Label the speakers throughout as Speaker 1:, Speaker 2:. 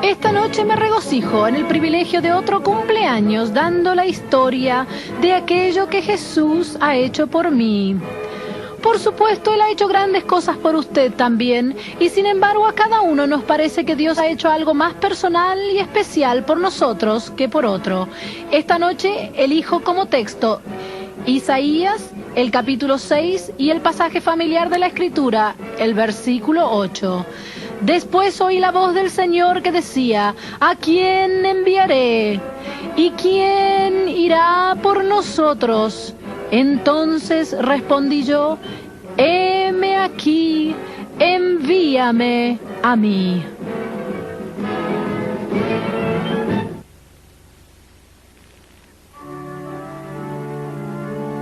Speaker 1: Esta noche me regocijo en el privilegio de otro cumpleaños, dando la historia de aquello que Jesús ha hecho por mí. Por supuesto, Él ha hecho grandes cosas por usted también, y sin embargo a cada uno nos parece que Dios ha hecho algo más personal y especial por nosotros que por otro. Esta noche elijo como texto Isaías, el capítulo 6 y el pasaje familiar de la Escritura, el versículo 8. Después oí la voz del Señor que decía: ¿a quién enviaré? ¿Y quién irá por nosotros? Entonces respondí yo: heme aquí, envíame a mí.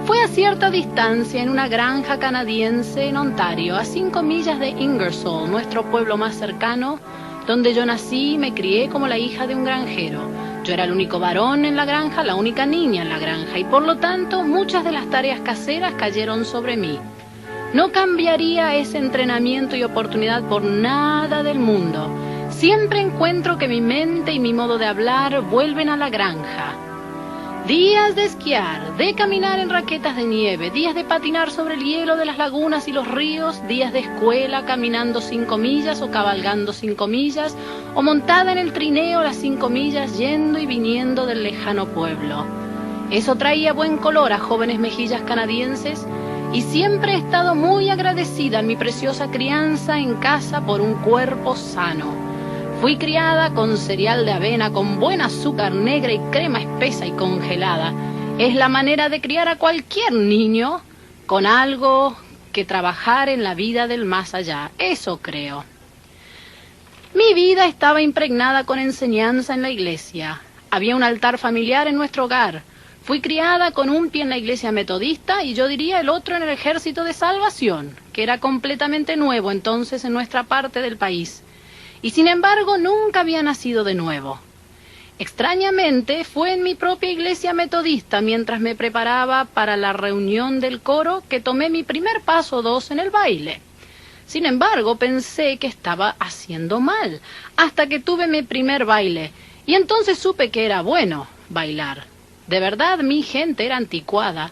Speaker 1: Fue a cierta distancia, en una granja canadiense en Ontario, a 5 millas de Ingersoll, nuestro pueblo más cercano, donde yo nací y me crié como la hija de un granjero. Yo era el único varón en la granja, la única niña en la granja, y por lo tanto muchas de las tareas caseras cayeron sobre mí. No cambiaría ese entrenamiento y oportunidad por nada del mundo. Siempre encuentro que mi mente y mi modo de hablar vuelven a la granja. Días de esquiar, de caminar en raquetas de nieve, días de patinar sobre el hielo de las lagunas y los ríos, días de escuela caminando 5 millas o cabalgando 5 millas, o montada en el trineo las 5 millas yendo y viniendo del lejano pueblo. Eso traía buen color a jóvenes mejillas canadienses, y siempre he estado muy agradecida en mi preciosa crianza en casa por un cuerpo sano. Fui criada con cereal de avena, con buen azúcar negra y crema espesa y congelada. Es la manera de criar a cualquier niño, con algo que trabajar en la vida del más allá. Eso creo. Mi vida estaba impregnada con enseñanza en la iglesia. Había un altar familiar en nuestro hogar. Fui criada con un pie en la iglesia metodista y yo diría el otro en el Ejército de Salvación, que era completamente nuevo entonces en nuestra parte del país. Y sin embargo nunca había nacido de nuevo. Extrañamente fue en mi propia iglesia metodista, mientras me preparaba para la reunión del coro, que tomé mi primer paso o 2 en el baile. Sin embargo pensé que estaba haciendo mal, hasta que tuve mi primer baile, y entonces supe que era bueno bailar. De verdad mi gente era anticuada.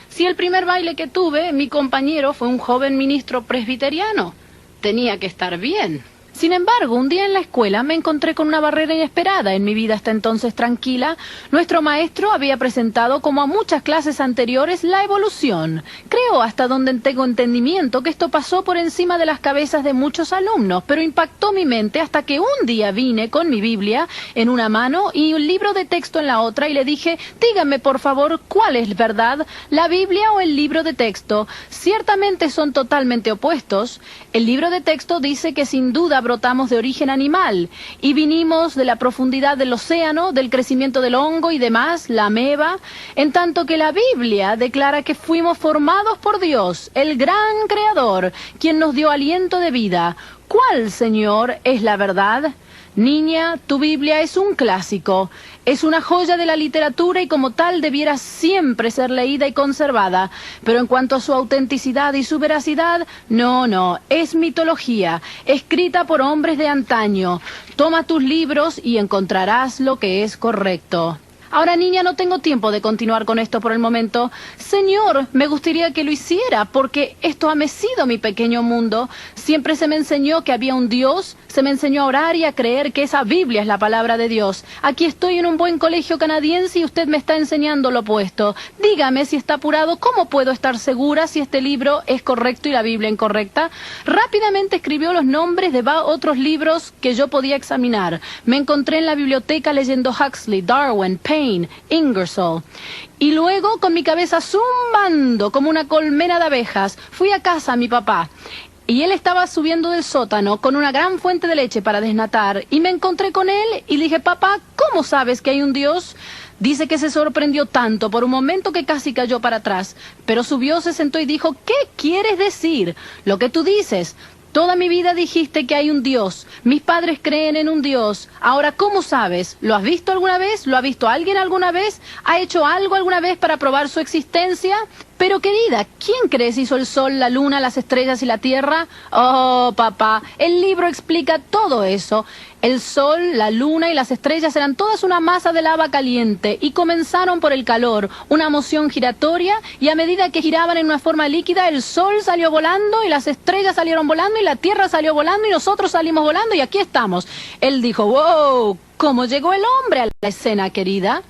Speaker 1: Si el primer baile que tuve, mi compañero fue un joven ministro presbiteriano, tenía que estar bien. Sin embargo, un día en la escuela me encontré con una barrera inesperada en mi vida hasta entonces tranquila. Nuestro maestro había presentado, como a muchas clases anteriores, la evolución. Creo, hasta donde tengo entendimiento, que esto pasó por encima de las cabezas de muchos alumnos, pero impactó mi mente hasta que un día vine con mi Biblia en una mano y un libro de texto en la otra y le dije: dígame por favor, ¿cuál es verdad? ¿La Biblia o el libro de texto? Ciertamente son totalmente opuestos. El libro de texto dice que sin duda brotamos de origen animal y vinimos de la profundidad del océano, del crecimiento del hongo y demás, la ameba, en tanto que la Biblia declara que fuimos formados por Dios, el gran creador, quien nos dio aliento de vida. ¿Cuál, Señor, es la verdad? Niña, tu Biblia es un clásico, es una joya de la literatura y como tal debiera siempre ser leída y conservada. Pero en cuanto a su autenticidad y su veracidad, no, es mitología, escrita por hombres de antaño. Toma tus libros y encontrarás lo que es correcto. Ahora, niña, no tengo tiempo de continuar con esto por el momento. Señor, me gustaría que lo hiciera, porque esto ha mecido mi pequeño mundo. Siempre se me enseñó que había un Dios, se me enseñó a orar y a creer que esa Biblia es la palabra de Dios. Aquí estoy en un buen colegio canadiense y usted me está enseñando lo opuesto. Dígame si está apurado, ¿cómo puedo estar segura si este libro es correcto y la Biblia incorrecta? Rápidamente escribió los nombres de otros libros que yo podía examinar. Me encontré en la biblioteca leyendo Huxley, Darwin, Paine, Ingersoll. Y luego, con mi cabeza zumbando como una colmena de abejas, fui a casa a mi papá. Y él estaba subiendo del sótano con una gran fuente de leche para desnatar. Y me encontré con él y le dije: papá, ¿cómo sabes que hay un Dios? Dice que se sorprendió tanto por un momento que casi cayó para atrás. Pero subió, se sentó y dijo: ¿qué quieres decir? Lo que tú dices. Toda mi vida dijiste que hay un Dios. Mis padres creen en un Dios. Ahora, ¿cómo sabes? ¿Lo has visto alguna vez? ¿Lo ha visto alguien alguna vez? ¿Ha hecho algo alguna vez para probar su existencia? Pero querida, ¿quién crees hizo el sol, la luna, las estrellas y la tierra? Oh, papá, el libro explica todo eso. El sol, la luna y las estrellas eran todas una masa de lava caliente y comenzaron por el calor, una moción giratoria, y a medida que giraban en una forma líquida, el sol salió volando y las estrellas salieron volando y la tierra salió volando y nosotros salimos volando y aquí estamos. Él dijo, wow, ¿cómo llegó el hombre a la escena, querida?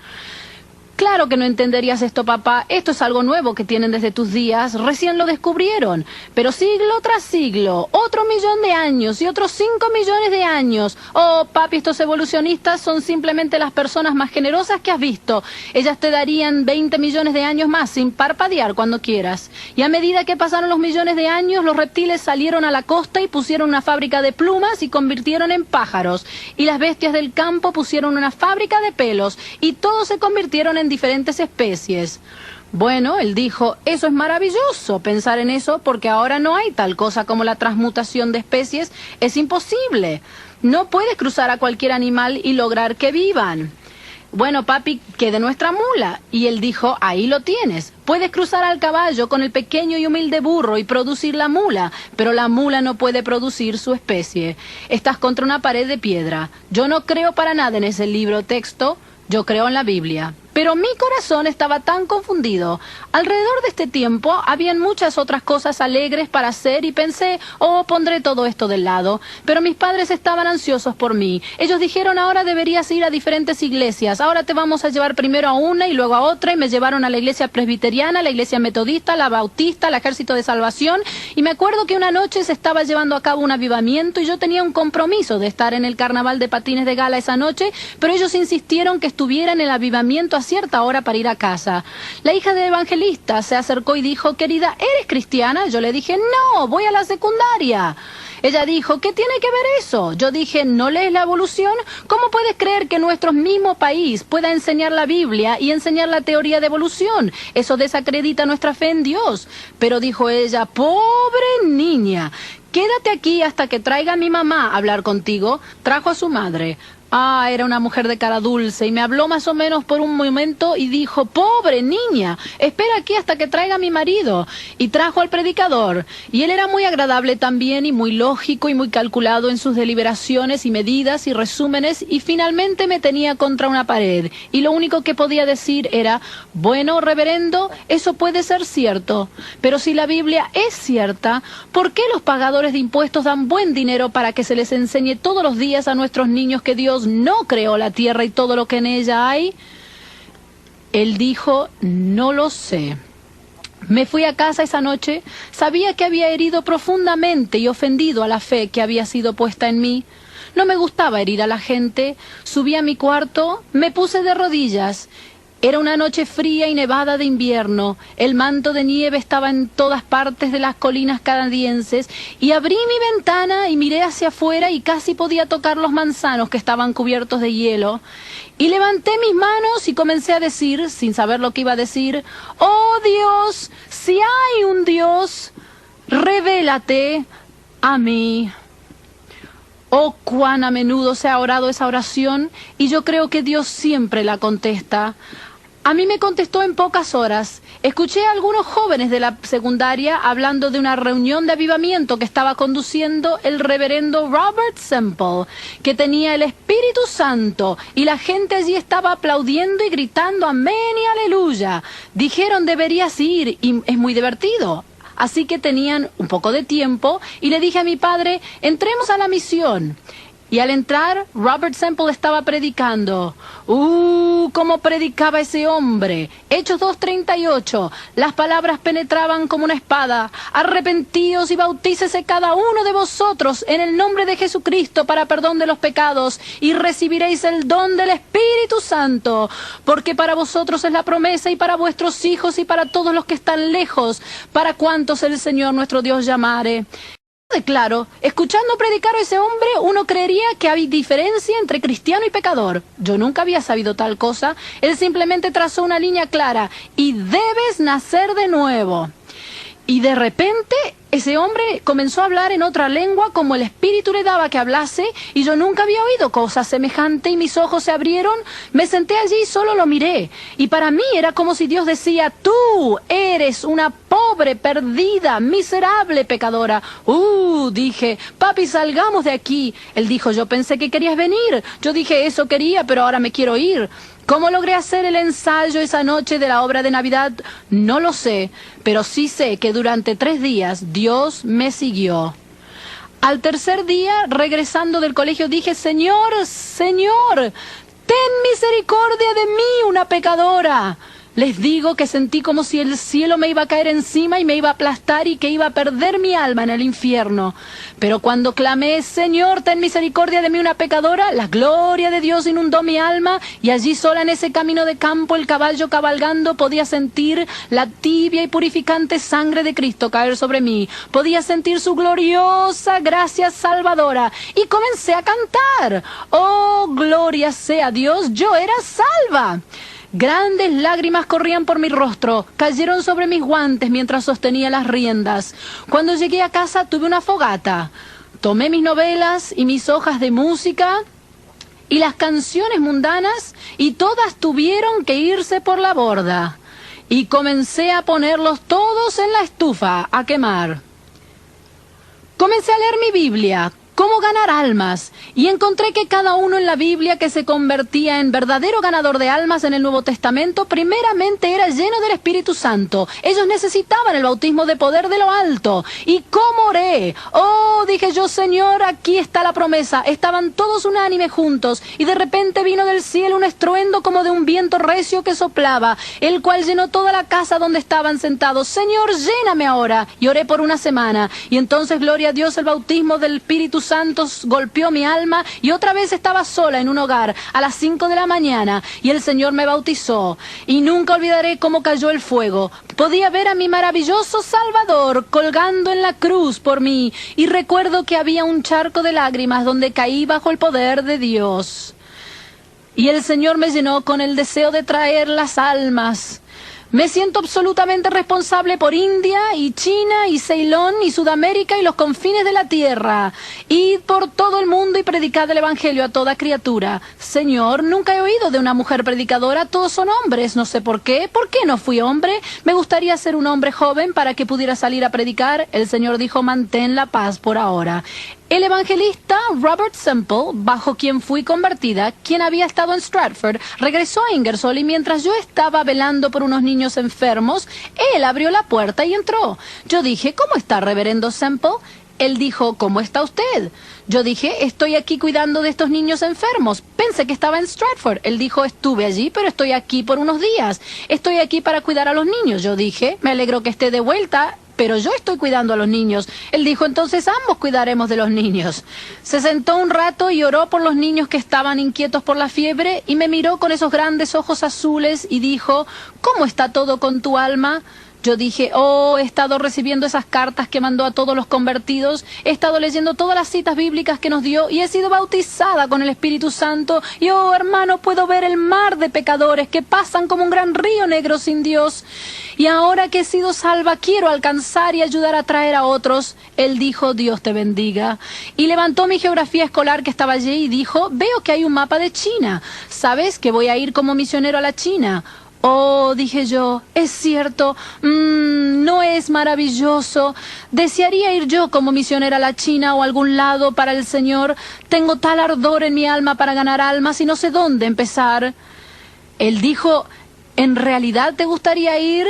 Speaker 1: Claro que no entenderías esto, papá. Esto es algo nuevo que tienen desde tus días. Recién lo descubrieron. Pero siglo tras siglo, otro 1.000.000 de años y otros 5 millones de años. Oh, papi, estos evolucionistas son simplemente las personas más generosas que has visto. Ellas te darían 20 millones de años más sin parpadear cuando quieras. Y a medida que pasaron los millones de años, los reptiles salieron a la costa y pusieron una fábrica de plumas y convirtieron en pájaros. Y las bestias del campo pusieron una fábrica de pelos y todos se convirtieron en diferentes especies. Bueno, él dijo, eso es maravilloso, pensar en eso, porque ahora no hay tal cosa como la transmutación de especies, es imposible. No puedes cruzar a cualquier animal y lograr que vivan. Bueno, papi, ¿qué de nuestra mula? Y él dijo, ahí lo tienes. Puedes cruzar al caballo con el pequeño y humilde burro y producir la mula, pero la mula no puede producir su especie. Estás contra una pared de piedra. Yo no creo para nada en ese libro texto, yo creo en la Biblia. Pero mi corazón estaba tan confundido. Alrededor de este tiempo habían muchas otras cosas alegres para hacer y pensé, oh, pondré todo esto de lado. Pero mis padres estaban ansiosos por mí. Ellos dijeron, ahora deberías ir a diferentes iglesias. Ahora te vamos a llevar primero a una y luego a otra. Y me llevaron a la iglesia presbiteriana, a la iglesia metodista, a la bautista, al Ejército de Salvación. Y me acuerdo que una noche se estaba llevando a cabo un avivamiento y yo tenía un compromiso de estar en el carnaval de patines de gala esa noche, pero ellos insistieron que estuviera en el avivamiento cierta hora para ir a casa. La hija del evangelista se acercó y dijo, querida, ¿eres cristiana? Yo le dije, no, voy a la secundaria. Ella dijo, ¿qué tiene que ver eso? Yo dije, ¿no lees la evolución? ¿Cómo puedes creer que nuestro mismo país pueda enseñar la Biblia y enseñar la teoría de evolución? Eso desacredita nuestra fe en Dios. Pero dijo ella, pobre niña, quédate aquí hasta que traiga a mi mamá a hablar contigo. Trajo a su madre. Ah, era una mujer de cara dulce y me habló más o menos por un momento y dijo, pobre niña, espera aquí hasta que traiga a mi marido. Y trajo al predicador. Y él era muy agradable también y muy lógico y muy calculado en sus deliberaciones y medidas y resúmenes y finalmente me tenía contra una pared. Y lo único que podía decir era, bueno, reverendo, eso puede ser cierto. Pero si la Biblia es cierta, ¿por qué los pagadores de impuestos dan buen dinero para que se les enseñe todos los días a nuestros niños que Dios no creó la tierra y todo lo que en ella hay? Él dijo, no lo sé. Me fui a casa esa noche, sabía que había herido profundamente y ofendido a la fe que había sido puesta en mí. No me gustaba herir a la gente, subí a mi cuarto, me puse de rodillas. Era una noche fría y nevada de invierno. El manto de nieve estaba en todas partes de las colinas canadienses y abrí mi ventana y miré hacia afuera y casi podía tocar los manzanos que estaban cubiertos de hielo. Y levanté mis manos y comencé a decir, sin saber lo que iba a decir, oh Dios, si hay un Dios, revélate a mí. Oh, cuán a menudo se ha orado esa oración y yo creo que Dios siempre la contesta. A mí me contestó en pocas horas. Escuché a algunos jóvenes de la secundaria hablando de una reunión de avivamiento que estaba conduciendo el reverendo Robert Semple, que tenía el Espíritu Santo, y la gente allí estaba aplaudiendo y gritando amén y aleluya. Dijeron, deberías ir, y es muy divertido. Así que tenían un poco de tiempo y le dije a mi padre, entremos a la misión. Y al entrar, Robert Semple estaba predicando. ¡Cómo predicaba ese hombre! Hechos 2:38. Las palabras penetraban como una espada. Arrepentíos y bautícese cada uno de vosotros en el nombre de Jesucristo para perdón de los pecados y recibiréis el don del Espíritu Santo. Porque para vosotros es la promesa y para vuestros hijos y para todos los que están lejos, para cuantos el Señor nuestro Dios llamare. Claro, escuchando predicar a ese hombre, uno creería que hay diferencia entre cristiano y pecador. Yo nunca había sabido tal cosa. Él simplemente trazó una línea clara. Y debes nacer de nuevo. Y de repente, ese hombre comenzó a hablar en otra lengua como el Espíritu le daba que hablase, y yo nunca había oído cosa semejante, y mis ojos se abrieron. Me senté allí y solo lo miré, y para mí era como si Dios decía: tú eres una pobre, perdida, miserable pecadora. Dije, papi, salgamos de aquí. Él dijo, yo pensé que querías venir. Yo dije, eso quería, pero ahora me quiero ir. ¿Cómo logré hacer el ensayo esa noche de la obra de Navidad? No lo sé, pero sí sé que durante 3 días Dios me siguió. Al tercer día, regresando del colegio, dije, Señor, Señor, ten misericordia de mí, una pecadora. Les digo que sentí como si el cielo me iba a caer encima y me iba a aplastar y que iba a perder mi alma en el infierno. Pero cuando clamé, Señor, ten misericordia de mí, una pecadora, la gloria de Dios inundó mi alma, y allí sola en ese camino de campo, el caballo cabalgando, podía sentir la tibia y purificante sangre de Cristo caer sobre mí. Podía sentir su gloriosa gracia salvadora. Y comencé a cantar. Oh, gloria sea Dios, yo era salva. Grandes lágrimas corrían por mi rostro, cayeron sobre mis guantes mientras sostenía las riendas. Cuando llegué a casa tuve una fogata. Tomé mis novelas y mis hojas de música y las canciones mundanas, y todas tuvieron que irse por la borda. Y comencé a ponerlos todos en la estufa a quemar. Comencé a leer mi Biblia, Cómo ganar almas, y encontré que cada uno en la Biblia que se convertía en verdadero ganador de almas en el Nuevo Testamento, primeramente era lleno del Espíritu Santo. Ellos necesitaban el bautismo de poder de lo alto. ¿Y cómo oré? Oh, dije yo, Señor, aquí está la promesa. Estaban todos unánimes juntos, y de repente vino del cielo un estruendo como de un viento recio que soplaba, el cual llenó toda la casa donde estaban sentados. Señor, lléname ahora. Y oré por 1 semana, y entonces, gloria a Dios, el bautismo del Espíritu Santo golpeó mi alma, y otra vez estaba sola en un hogar a las 5 de la mañana, y el Señor me bautizó. Y nunca olvidaré cómo cayó el fuego. Podía ver a mi maravilloso Salvador colgando en la cruz por mí, y recuerdo que había un charco de lágrimas donde caí bajo el poder de Dios. Y el Señor me llenó con el deseo de traer las almas. Me siento absolutamente responsable por India y China y Ceilón y Sudamérica y los confines de la tierra. Id por todo el mundo y predicad el Evangelio a toda criatura. Señor, nunca he oído de una mujer predicadora, todos son hombres, no sé por qué. ¿Por qué no fui hombre? Me gustaría ser un hombre joven para que pudiera salir a predicar. El Señor dijo, mantén la paz por ahora. El evangelista Robert Semple, bajo quien fui convertida, quien había estado en Stratford, regresó a Ingersoll, y mientras yo estaba velando por unos niños enfermos, él abrió la puerta y entró. Yo dije, ¿cómo está, reverendo Semple? Él dijo, ¿cómo está usted? Yo dije, estoy aquí cuidando de estos niños enfermos. Pensé que estaba en Stratford. Él dijo, estuve allí, pero estoy aquí por unos días. Estoy aquí para cuidar a los niños. Yo dije, me alegro que esté de vuelta, pero yo estoy cuidando a los niños. Él dijo, entonces ambos cuidaremos de los niños. Se sentó un rato y oró por los niños que estaban inquietos por la fiebre, y me miró con esos grandes ojos azules y dijo, ¿cómo está todo con tu alma? Yo dije, he estado recibiendo esas cartas que mandó a todos los convertidos, he estado leyendo todas las citas bíblicas que nos dio, y he sido bautizada con el Espíritu Santo, y hermano, puedo ver el mar de pecadores que pasan como un gran río negro sin Dios. Y ahora que he sido salva, quiero alcanzar y ayudar a traer a otros. Él dijo, Dios te bendiga. Y levantó mi geografía escolar que estaba allí y dijo, veo que hay un mapa de China. ¿Sabes que voy a ir como misionero a la China? Dije yo, es cierto, no es maravilloso. Desearía ir yo como misionera a la China o a algún lado para el Señor. Tengo tal ardor en mi alma para ganar almas y no sé dónde empezar. Él dijo, ¿en realidad te gustaría ir?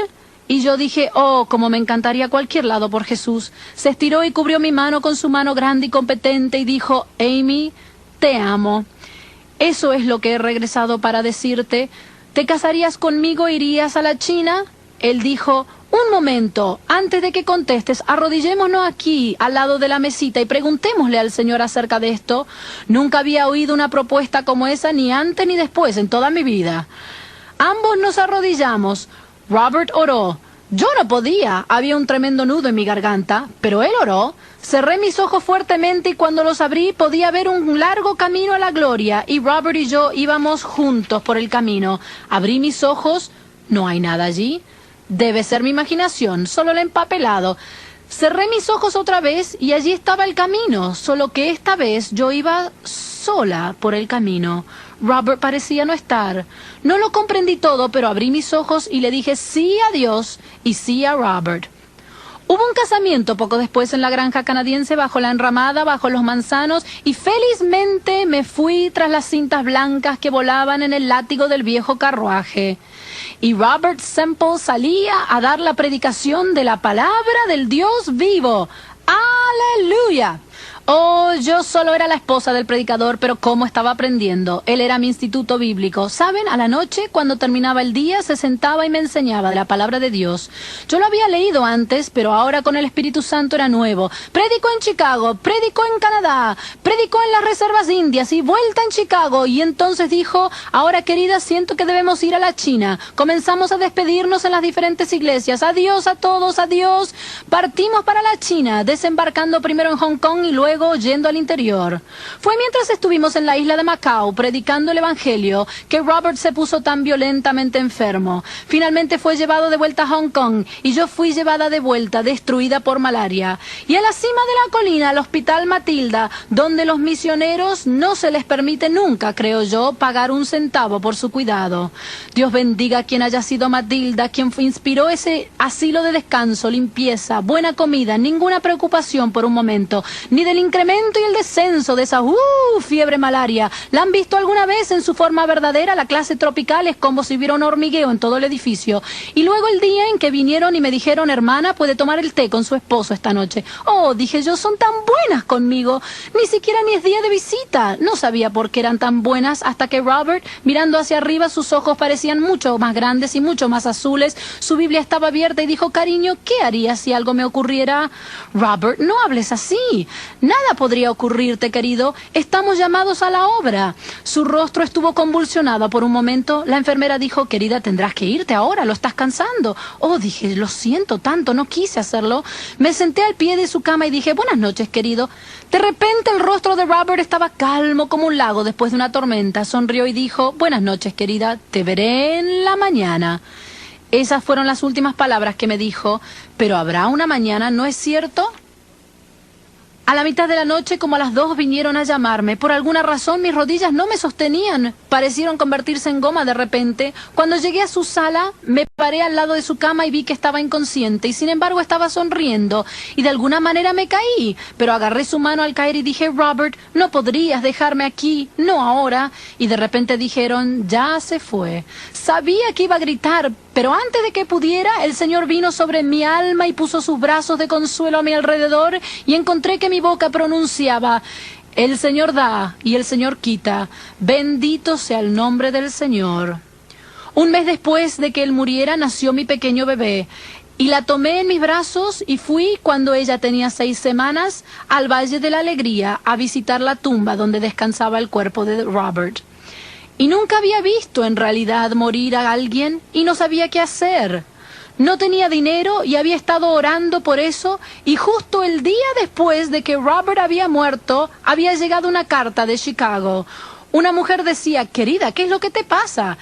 Speaker 1: Y yo dije, como me encantaría cualquier lado por Jesús. Se estiró y cubrió mi mano con su mano grande y competente y dijo, Amy, te amo. Eso es lo que he regresado para decirte. ¿Te casarías conmigo e irías a la China? Él dijo, un momento, antes de que contestes, arrodillémonos aquí, al lado de la mesita, y preguntémosle al Señor acerca de esto. Nunca había oído una propuesta como esa, ni antes ni después, en toda mi vida. Ambos nos arrodillamos. Robert oró. Yo no podía, había un tremendo nudo en mi garganta, pero él oró. Cerré mis ojos fuertemente y cuando los abrí podía ver un largo camino a la gloria, y Robert y yo íbamos juntos por el camino. Abrí mis ojos, no hay nada allí. Debe ser mi imaginación, solo el empapelado. Cerré mis ojos otra vez y allí estaba el camino, solo que esta vez yo iba sola por el camino. Robert parecía no estar. No lo comprendí todo, pero abrí mis ojos y le dije sí a Dios y sí a Robert. Hubo un casamiento poco después en la granja canadiense, bajo la enramada, bajo los manzanos, y felizmente me fui tras las cintas blancas que volaban en el látigo del viejo carruaje. Y Robert Semple salía a dar la predicación de la palabra del Dios vivo. ¡Aleluya! Oh, yo solo era la esposa del predicador, pero cómo estaba aprendiendo. Él era mi instituto bíblico. ¿Saben? A la noche, cuando terminaba el día, se sentaba y me enseñaba de la palabra de Dios. Yo lo había leído antes, pero ahora con el Espíritu Santo era nuevo. Predicó en Chicago, predicó en Canadá, predicó en las reservas indias y vuelta en Chicago. Y entonces dijo, ahora querida, siento que debemos ir a la China. Comenzamos a despedirnos en las diferentes iglesias. Adiós a todos, adiós. Partimos para la China, desembarcando primero en Hong Kong y luego yendo al interior. Fue mientras estuvimos en la isla de Macao predicando el evangelio que Robert se puso tan violentamente enfermo. Finalmente fue llevado de vuelta a Hong Kong y yo fui llevada de vuelta destruida por malaria. Y a la cima de la colina, al Hospital Matilda, donde los misioneros no se les permite nunca, creo yo, pagar un centavo por su cuidado. Dios bendiga a quien haya sido Matilda, quien inspiró ese asilo de descanso, limpieza, buena comida, ninguna preocupación por un momento, ni del incremento y el descenso de esa fiebre malaria. ¿La han visto alguna vez en su forma verdadera? La clase tropical es como si hubiera un hormigueo en todo el edificio. Y luego el día en que vinieron y me dijeron, hermana, puede tomar el té con su esposo esta noche. Oh, dije yo, son tan buenas conmigo. Ni siquiera ni es día de visita. No sabía por qué eran tan buenas hasta que Robert, mirando hacia arriba, sus ojos parecían mucho más grandes y mucho más azules. Su Biblia estaba abierta y dijo, cariño, ¿qué harías si algo me ocurriera? Robert, no hables así. Nada podría ocurrirte, querido. Estamos llamados a la obra. Su rostro estuvo convulsionado por un momento. La enfermera dijo, querida, tendrás que irte ahora, lo estás cansando. Oh, dije, lo siento tanto, no quise hacerlo. Me senté al pie de su cama y dije, buenas noches, querido. De repente el rostro de Robert estaba calmo como un lago después de una tormenta. Sonrió y dijo, buenas noches, querida, te veré en la mañana. Esas fueron las últimas palabras que me dijo. Pero habrá una mañana, ¿no es cierto? A la mitad de la noche, como a las 2, vinieron a llamarme. Por alguna razón, mis rodillas no me sostenían. Parecieron convertirse en goma de repente. Cuando llegué a su sala, me paré al lado de su cama y vi que estaba inconsciente. Y sin embargo, estaba sonriendo. Y de alguna manera me caí. Pero agarré su mano al caer y dije, Robert, no podrías dejarme aquí. No ahora. Y de repente dijeron, ya se fue. Sabía que iba a gritar, pero antes de que pudiera, el Señor vino sobre mi alma y puso sus brazos de consuelo a mi alrededor y encontré que mi boca pronunciaba, el Señor da y el Señor quita, bendito sea el nombre del Señor. Un mes después de que él muriera, nació mi pequeño bebé. Y la tomé en mis brazos y fui, cuando ella tenía 6 semanas, al Valle de la Alegría a visitar la tumba donde descansaba el cuerpo de Robert. Y nunca había visto en realidad morir a alguien y no sabía qué hacer. No tenía dinero y había estado orando por eso, y justo el día después de que Robert había muerto, había llegado una carta de Chicago. Una mujer decía, querida, ¿qué es lo que te pasa?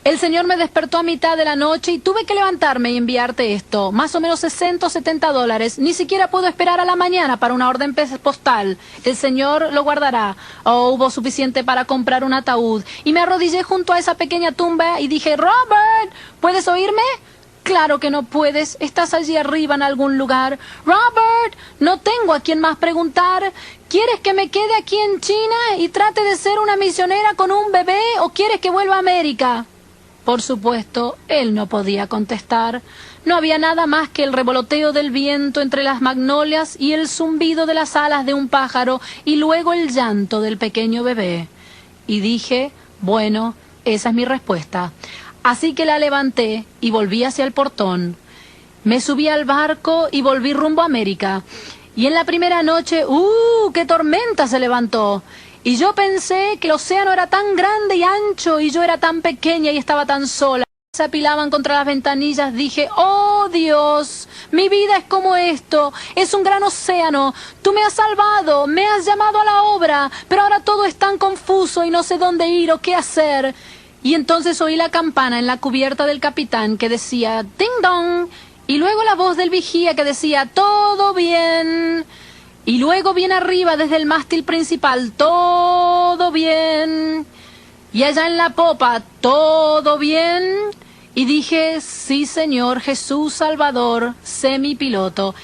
Speaker 1: El Señor me despertó a mitad de la noche y tuve que levantarme y enviarte esto. Más o menos $60 o $70. Ni siquiera puedo esperar a la mañana para una orden postal. El Señor lo guardará. Oh, hubo suficiente para comprar un ataúd. Y me arrodillé junto a esa pequeña tumba y dije, Robert, ¿puedes oírme? Claro que no puedes. Estás allí arriba en algún lugar. Robert, no tengo a quién más preguntar. ¿Quieres que me quede aquí en China y trate de ser una misionera con un bebé o quieres que vuelva a América? Por supuesto, él no podía contestar. No había nada más que el revoloteo del viento entre las magnolias y el zumbido de las alas de un pájaro y luego el llanto del pequeño bebé. Y dije, bueno, esa es mi respuesta. Así que la levanté y volví hacia el portón. Me subí al barco y volví rumbo a América. Y en la primera noche, ¡qué tormenta se levantó! Y yo pensé que el océano era tan grande y ancho y yo era tan pequeña y estaba tan sola. Se apilaban contra las ventanillas. Dije, ¡oh Dios! Mi vida es como esto. Es un gran océano. Tú me has salvado, me has llamado a la obra, pero ahora todo es tan confuso y no sé dónde ir o qué hacer. Y entonces oí la campana en la cubierta del capitán que decía, ¡ding dong! Y luego la voz del vigía que decía, ¡todo! todo bien. Y luego bien arriba desde el mástil principal, todo bien. Y allá en la popa, todo bien. Y dije, sí Señor, Jesús Salvador, sé mi piloto.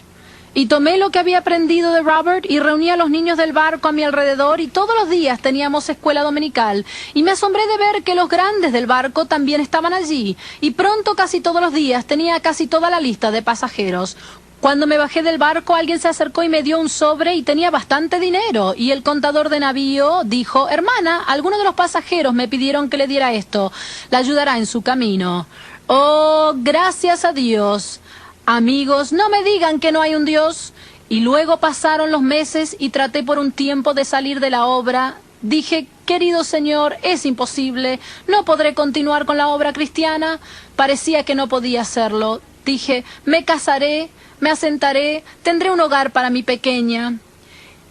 Speaker 1: Y tomé lo que había aprendido de Robert y reuní a los niños del barco a mi alrededor y todos los días teníamos escuela dominical. Y me asombré de ver que los grandes del barco también estaban allí. Y pronto casi todos los días tenía casi toda la lista de pasajeros. Cuando me bajé del barco, alguien se acercó y me dio un sobre y tenía bastante dinero. Y el contador de navío dijo, hermana, algunos de los pasajeros me pidieron que le diera esto. La ayudará en su camino. Oh, gracias a Dios. Amigos, no me digan que no hay un Dios. Y luego pasaron los meses y traté por un tiempo de salir de la obra. Dije, querido Señor, es imposible. No podré continuar con la obra cristiana. Parecía que no podía hacerlo. Dije, me casaré, me asentaré, tendré un hogar para mi pequeña.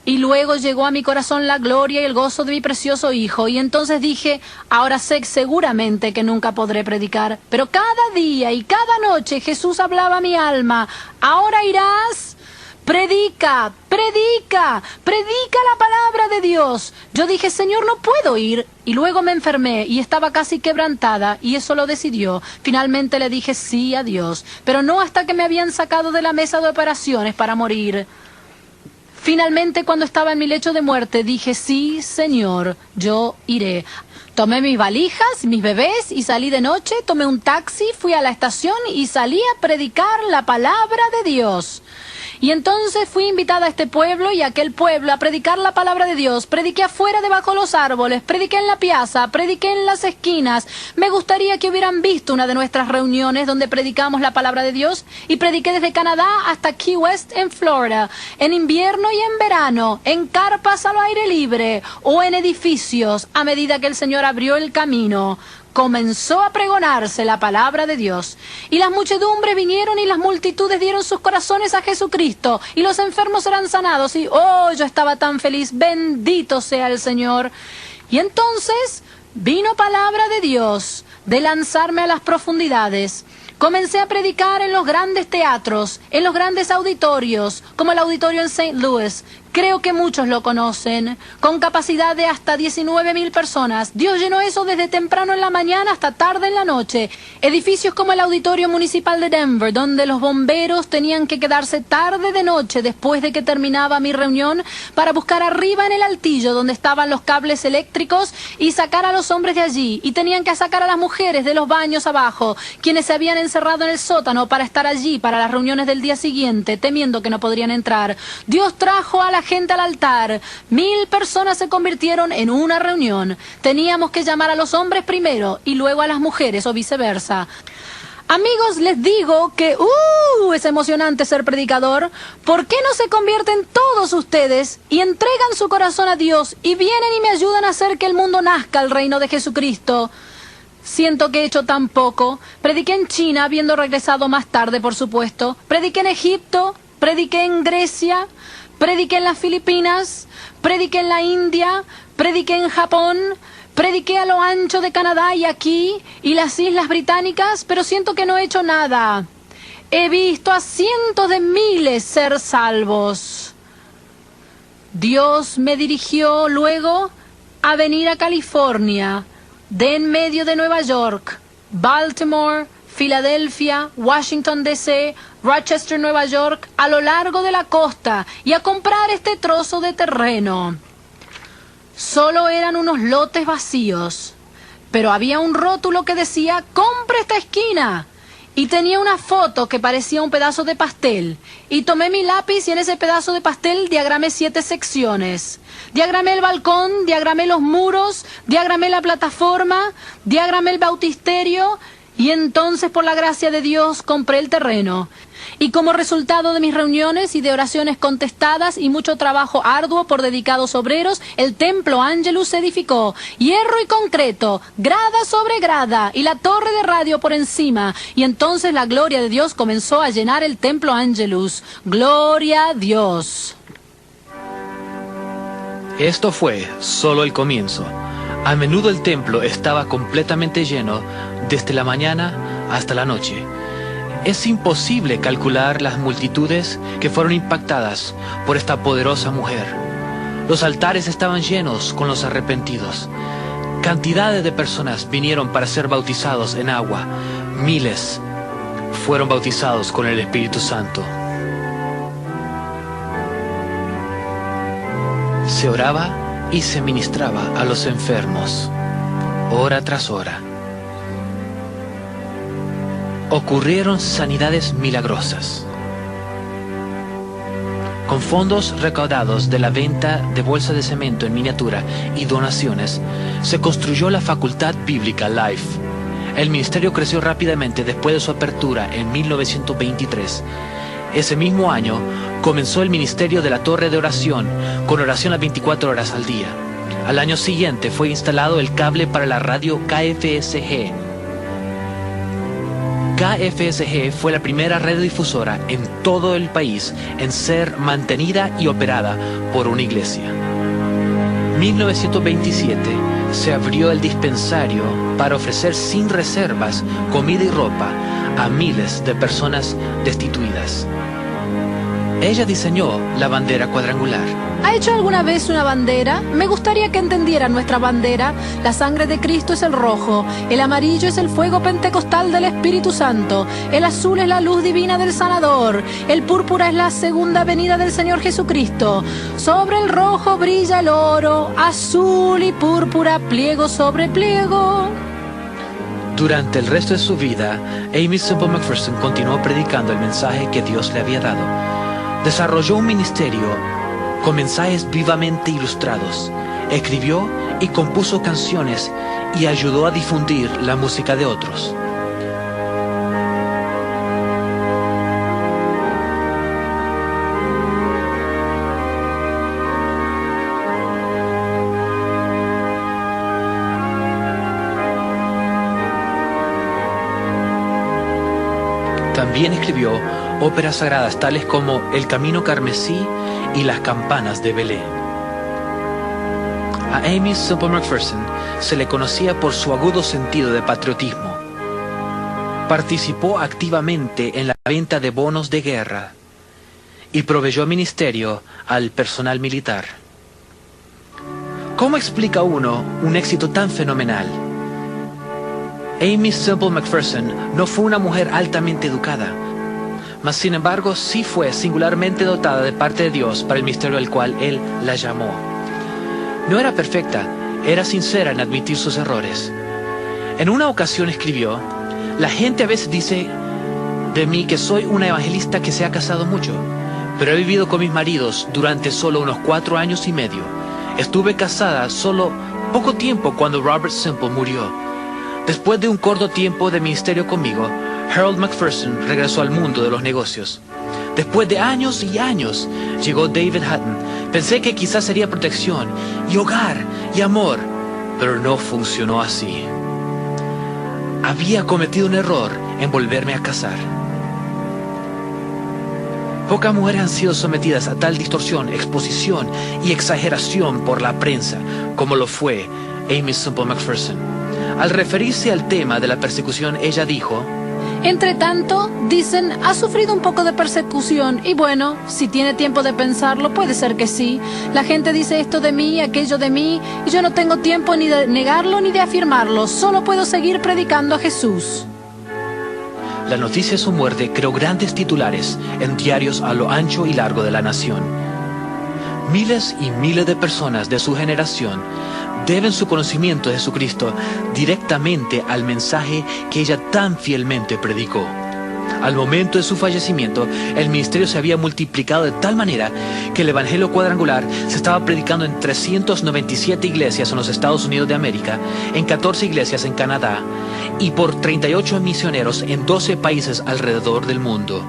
Speaker 1: Y luego llegó a mi corazón la gloria y el gozo de mi precioso hijo. Y entonces dije, ahora sé seguramente que nunca podré predicar. Pero cada día y cada noche Jesús hablaba a mi alma. Ahora irás, predica, predica, predica la palabra de Dios. Yo dije, Señor, no puedo ir. Y luego me enfermé y estaba casi quebrantada. Y eso lo decidió. Finalmente le dije sí a Dios. Pero no hasta que me habían sacado de la mesa de operaciones para morir. Finalmente, cuando estaba en mi lecho de muerte, dije, sí, Señor, yo iré. Tomé mis valijas, mis bebés y salí de noche, tomé un taxi, fui a la estación y salí a predicar la palabra de Dios. Y entonces fui invitada a este pueblo y a aquel pueblo a predicar la palabra de Dios. Prediqué afuera debajo de los árboles, prediqué en la piazza, prediqué en las esquinas. Me gustaría que hubieran visto una de nuestras reuniones donde predicamos la palabra de Dios. Y prediqué desde Canadá hasta Key West en Florida, en invierno y en verano, en carpas al aire libre o en edificios, a medida que el Señor abrió el camino. Comenzó a pregonarse la palabra de Dios. Y las muchedumbres vinieron y las multitudes dieron sus corazones a Jesucristo. Y los enfermos eran sanados. Y, oh, yo estaba tan feliz. Bendito sea el Señor. Y entonces vino palabra de Dios de lanzarme a las profundidades. Comencé a predicar en los grandes teatros, en los grandes auditorios, como el auditorio en St. Louis. Creo que muchos lo conocen, con capacidad de hasta 19,000 personas. Dios llenó eso desde temprano en la mañana hasta tarde en la noche. Edificios como el Auditorio Municipal de Denver, donde los bomberos tenían que quedarse tarde de noche después de que terminaba mi reunión para buscar arriba en el altillo donde estaban los cables eléctricos y sacar a los hombres de allí. Y tenían que sacar a las mujeres de los baños abajo, quienes se habían encerrado en el sótano para estar allí para las reuniones del día siguiente, temiendo que no podrían entrar. Dios trajo a la gente al altar. 1,000 personas se convirtieron en una reunión. Teníamos que llamar a los hombres primero y luego a las mujeres o viceversa. Amigos, les digo que es emocionante ser predicador. ¿Por qué no se convierten todos ustedes y entregan su corazón a Dios y vienen y me ayudan a hacer que el mundo nazca al reino de Jesucristo? Siento que he hecho tan poco. Prediqué en China, habiendo regresado más tarde, por supuesto. Prediqué en Egipto, prediqué en Grecia, prediqué en las Filipinas, prediqué en la India, prediqué en Japón, prediqué a lo ancho de Canadá y aquí, y las Islas Británicas, pero siento que no he hecho nada. He visto a cientos de miles ser salvos. Dios me dirigió luego a venir a California, de en medio de Nueva York, Baltimore, Filadelfia, Washington D.C., Rochester, Nueva York, a lo largo de la costa y a comprar este trozo de terreno. Solo eran unos lotes vacíos, pero había un rótulo que decía, compre esta esquina. Y tenía una foto que parecía un pedazo de pastel. Y tomé mi lápiz y en ese pedazo de pastel diagramé 7 secciones. Diagramé el balcón, diagramé los muros, diagramé la plataforma, diagramé el bautisterio. Y entonces, por la gracia de Dios, compré el terreno. Y como resultado de mis reuniones y de oraciones contestadas y mucho trabajo arduo por dedicados obreros, el Templo Angelus se edificó. Hierro y concreto, grada sobre grada, y la torre de radio por encima. Y entonces la gloria de Dios comenzó a llenar el Templo Angelus. ¡Gloria a Dios!
Speaker 2: Esto fue solo el comienzo. A menudo el templo estaba completamente lleno desde la mañana hasta la noche. Es imposible calcular las multitudes que fueron impactadas por esta poderosa mujer. Los altares estaban llenos con los arrepentidos. Cantidades de personas vinieron para ser bautizados en agua. Miles fueron bautizados con el Espíritu Santo. Se oraba y se ministraba a los enfermos, hora tras hora. Ocurrieron sanidades milagrosas. Con fondos recaudados de la venta de bolsas de cemento en miniatura y donaciones, se construyó la Facultad Bíblica Life. El ministerio creció rápidamente después de su apertura en 1923. Ese mismo año comenzó el ministerio de la Torre de Oración, con oración las 24 horas al día. Al año siguiente fue instalado el cable para la radio KFSG. KFSG fue la primera radiodifusora en todo el país en ser mantenida y operada por una iglesia. En 1927 se abrió el dispensario para ofrecer sin reservas comida y ropa a miles de personas destituidas. Ella diseñó la bandera cuadrangular.
Speaker 1: ¿Ha hecho alguna vez una bandera? Me gustaría que entendiera nuestra bandera. La sangre de Cristo es el rojo, el amarillo es el fuego pentecostal del Espíritu Santo, el azul es la luz divina del sanador, el púrpura es la segunda venida del Señor Jesucristo. Sobre el rojo brilla el oro, azul y púrpura, pliego sobre pliego.
Speaker 2: Durante el resto de su vida, Aimee Semple McPherson continuó predicando el mensaje que Dios le había dado. Desarrolló un ministerio con mensajes vivamente ilustrados. Escribió y compuso canciones y ayudó a difundir la música de otros. También escribió óperas sagradas tales como El Camino Carmesí y Las Campanas de Belé. A Aimee Semple McPherson se le conocía por su agudo sentido de patriotismo. Participó activamente en la venta de bonos de guerra y proveyó ministerio al personal militar. ¿Cómo explica uno un éxito tan fenomenal? Aimee Semple McPherson no fue una mujer altamente educada, mas sin embargo sí fue singularmente dotada de parte de Dios para el ministerio al cual Él la llamó. No era perfecta, era sincera en admitir sus errores. En una ocasión escribió: la gente a veces dice de mí que soy una evangelista que se ha casado mucho, pero he vivido con mis maridos durante solo unos 4 años y medio. Estuve casada solo poco tiempo cuando Robert Semple murió. Después de un corto tiempo de ministerio conmigo, Harold McPherson regresó al mundo de los negocios. Después de años y años, llegó David Hutton. Pensé que quizás sería protección y hogar y amor, pero no funcionó así. Había cometido un error en volverme a casar. Pocas mujeres han sido sometidas a tal distorsión, exposición y exageración por la prensa como lo fue Aimee Semple McPherson. Al referirse al tema de la persecución, ella dijo:
Speaker 1: entre tanto, dicen, ha sufrido un poco de persecución y bueno, si tiene tiempo de pensarlo, puede ser que sí. La gente dice esto de mí, aquello de mí, y yo no tengo tiempo ni de negarlo ni de afirmarlo, solo puedo seguir predicando a Jesús.
Speaker 2: La noticia de su muerte creó grandes titulares en diarios a lo ancho y largo de la nación. Miles y miles de personas de su generación deben su conocimiento de Jesucristo directamente al mensaje que ella tan fielmente predicó. Al momento de su fallecimiento, el ministerio se había multiplicado de tal manera que el Evangelio cuadrangular se estaba predicando en 397 iglesias en los Estados Unidos de América, en 14 iglesias en Canadá y por 38 misioneros en 12 países alrededor del mundo.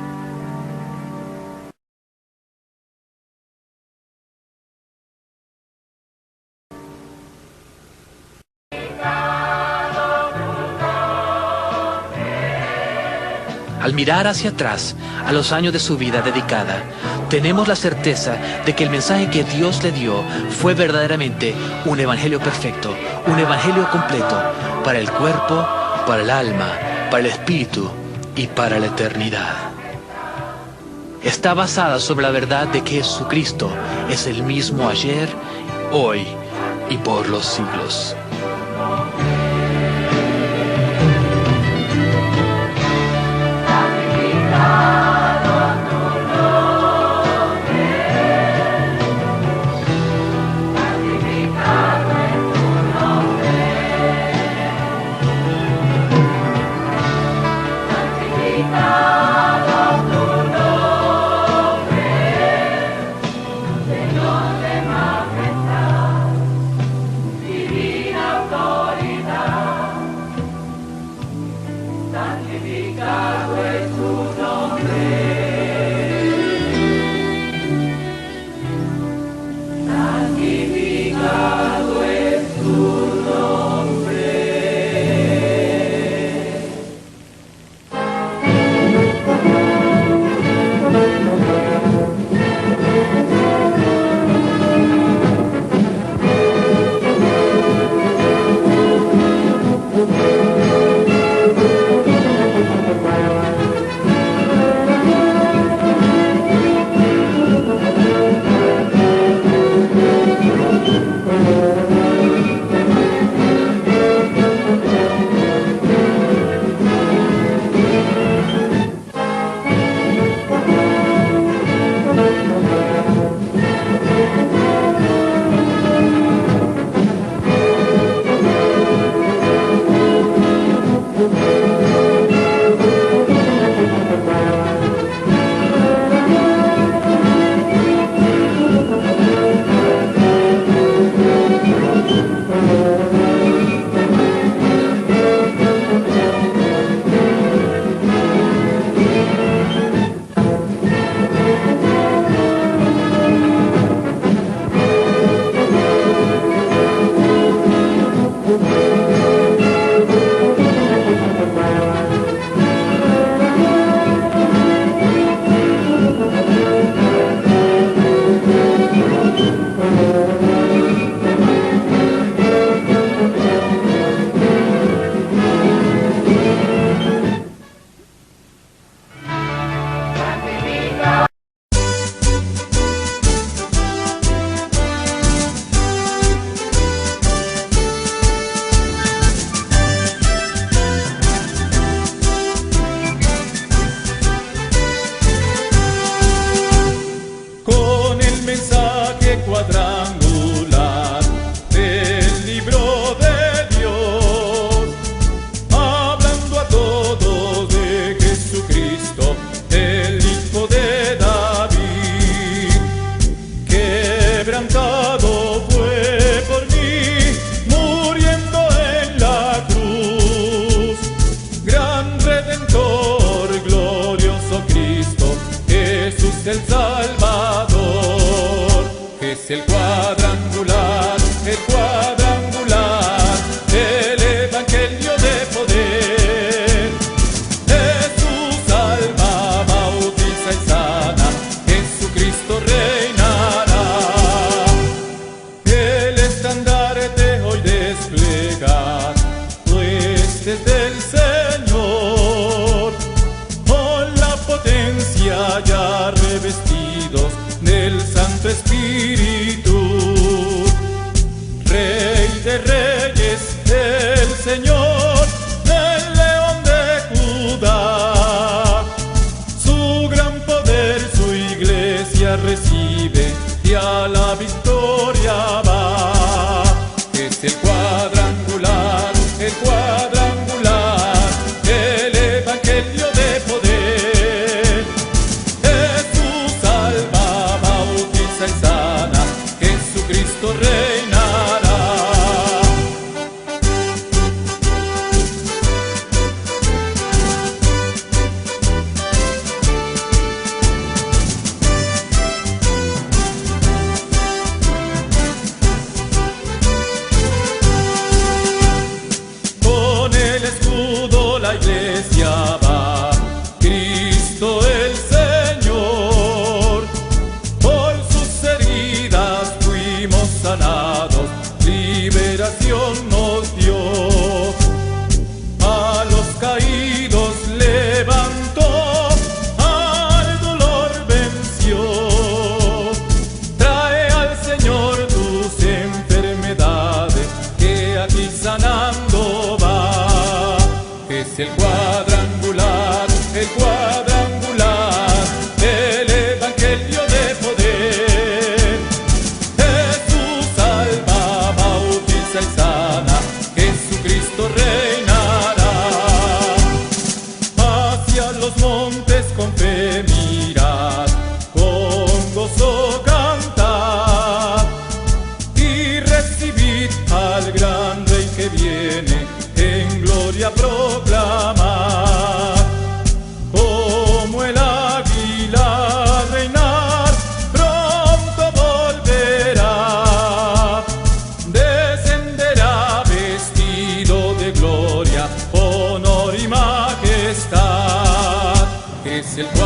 Speaker 2: Al mirar hacia atrás, a los años de su vida dedicada, tenemos la certeza de que el mensaje que Dios le dio fue verdaderamente un evangelio perfecto, un evangelio completo para el cuerpo, para el alma, para el espíritu y para la eternidad. Está basada sobre la verdad de que Jesucristo es el mismo ayer, hoy y por los siglos.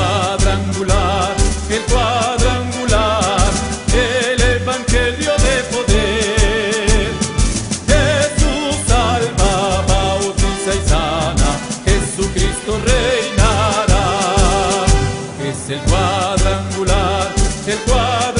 Speaker 3: cuadrangular, el cuadrangular, el evangelio de poder. Jesús salva, bautiza y sana, Jesucristo reinará. Es el cuadrangular, el cuadrangular.